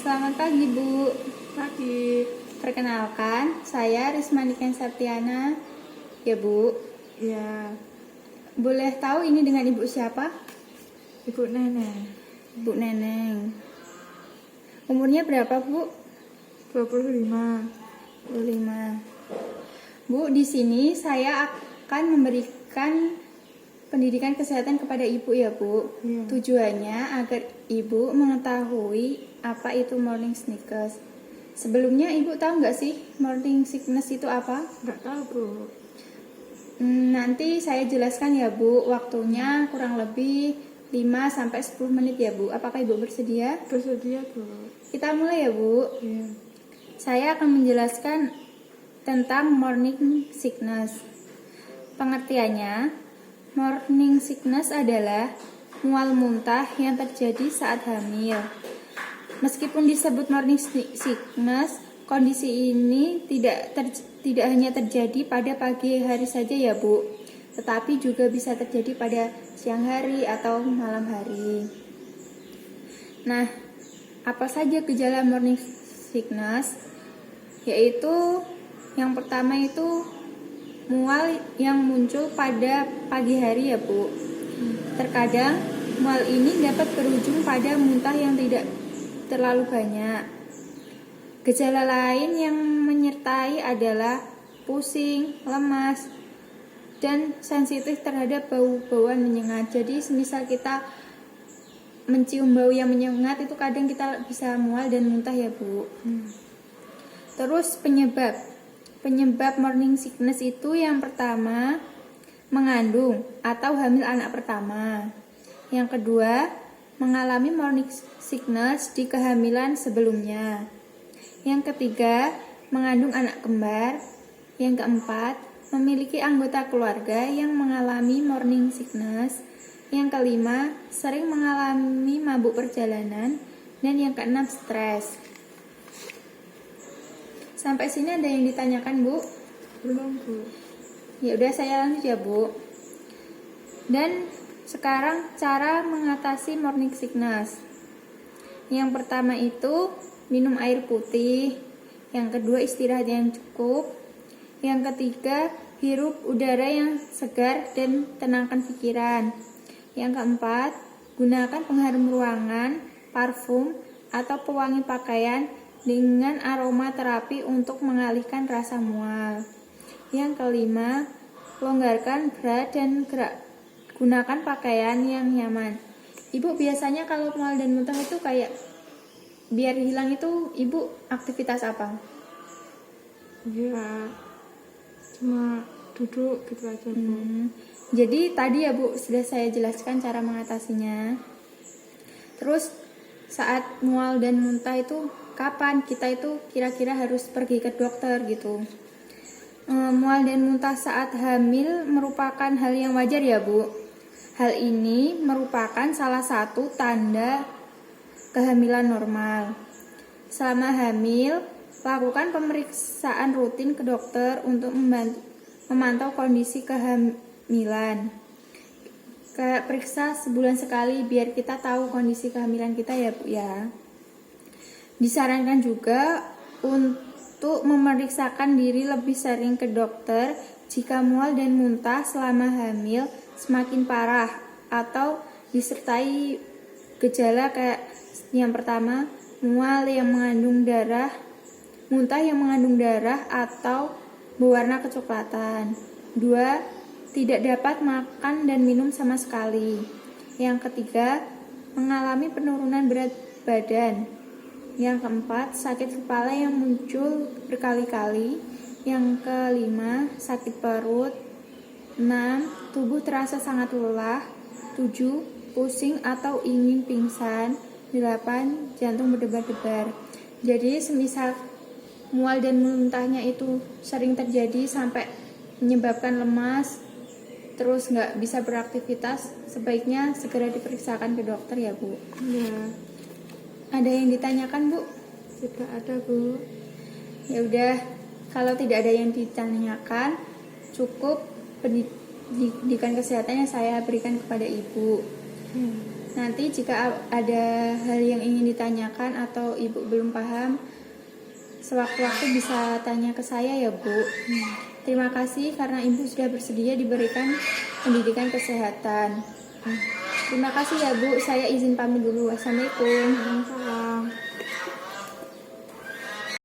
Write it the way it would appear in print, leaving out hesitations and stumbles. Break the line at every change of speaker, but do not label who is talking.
Selamat pagi, Bu.
Pagi.
Perkenalkan, saya Risma Niken Septiana. Ya, Bu.
Ya,
Boleh tahu ini dengan Ibu siapa?
Ibu Neneng.
Bu Neneng. Umurnya berapa, Bu?
25.
25. Bu, di sini saya akan memberikan pendidikan kesehatan kepada Ibu ya, Bu.
Iya.
Tujuannya agar Ibu mengetahui apa itu morning sickness. Sebelumnya Ibu tahu nggak sih morning sickness itu apa?
Nggak tahu, Bu.
Nanti saya jelaskan ya, Bu. Waktunya kurang lebih 5-10 menit ya, Bu. Apakah Ibu bersedia?
Bersedia, Bu.
Kita mulai ya, Bu.
Iya.
Saya akan menjelaskan tentang morning sickness. Pengertiannya, morning sickness adalah mual muntah yang terjadi saat hamil. Meskipun disebut morning sickness, kondisi ini tidak hanya terjadi pada pagi hari saja ya, Bu, tetapi juga bisa terjadi pada siang hari atau malam hari. Nah, apa saja gejala morning sickness? Yaitu yang pertama itu mual yang muncul pada pagi hari ya, Bu. Terkadang mual ini dapat berujung pada muntah yang tidak terlalu banyak. Gejala lain yang menyertai adalah pusing, lemas, dan sensitif terhadap bau-bauan menyengat. Jadi semisal kita mencium bau yang menyengat itu kadang kita bisa mual dan muntah ya, Bu. Terus penyebab morning sickness itu yang pertama mengandung atau hamil anak pertama. Yang kedua, mengalami morning sickness di kehamilan sebelumnya. Yang ketiga, mengandung anak kembar. Yang keempat, memiliki anggota keluarga yang mengalami morning sickness. Yang kelima, sering mengalami mabuk perjalanan. Dan yang keenam, stres. Sampai sini ada yang ditanyakan, Bu?
Belum, Bu.
Ya udah, saya lanjut ya, Bu. Dan sekarang cara mengatasi morning sickness. Yang pertama itu minum air putih. Yang kedua istirahat yang cukup. Yang ketiga hirup udara yang segar dan tenangkan pikiran. Yang keempat gunakan pengharum ruangan, parfum atau pewangi pakaian dengan aroma terapi untuk mengalihkan rasa mual. Yang kelima longgarkan berat dan gunakan pakaian yang nyaman. Ibu biasanya kalau mual dan muntah itu kayak biar hilang itu Ibu aktivitas apa?
Ya, cuma duduk gitu aja, Bu.
Jadi tadi ya, Bu, sudah saya jelaskan cara mengatasinya. Terus saat mual dan muntah itu kapan kita itu kira-kira harus pergi ke dokter gitu? Mual dan muntah saat hamil merupakan hal yang wajar ya, Bu. Hal ini merupakan salah satu tanda kehamilan normal. Selama hamil, lakukan pemeriksaan rutin ke dokter untuk memantau kondisi kehamilan. Kayak periksa sebulan sekali biar kita tahu kondisi kehamilan kita ya, Bu ya. Disarankan juga untuk memeriksakan diri lebih sering ke dokter jika mual dan muntah selama hamil semakin parah atau disertai gejala kayak yang pertama mual yang mengandung darah, muntah yang mengandung darah atau berwarna kecoklatan. 2. Tidak dapat makan dan minum sama sekali. Yang ketiga, mengalami penurunan berat badan. Yang keempat, sakit kepala yang muncul berkali-kali. Yang kelima, sakit perut. 6. Tubuh terasa sangat lelah. 7. Pusing atau ingin pingsan. 8. Jantung berdebar-debar. Jadi semisal mual dan muntahnya itu sering terjadi sampai menyebabkan lemas, terus nggak bisa beraktivitas, sebaiknya segera diperiksakan ke dokter ya, Bu.
Ya,
Ada yang ditanyakan, Bu?
tidak ada, Bu.
Ya udah, kalau tidak ada yang ditanyakan, cukup pendidikan kesehatan yang saya berikan kepada Ibu. Nanti jika ada hal yang ingin ditanyakan atau Ibu belum paham, sewaktu-waktu bisa tanya ke saya ya Bu. Terima kasih karena Ibu sudah bersedia diberikan pendidikan kesehatan. Terima kasih ya Bu, saya izin pamit dulu. Wassalamualaikum.
Waalaikumsalam.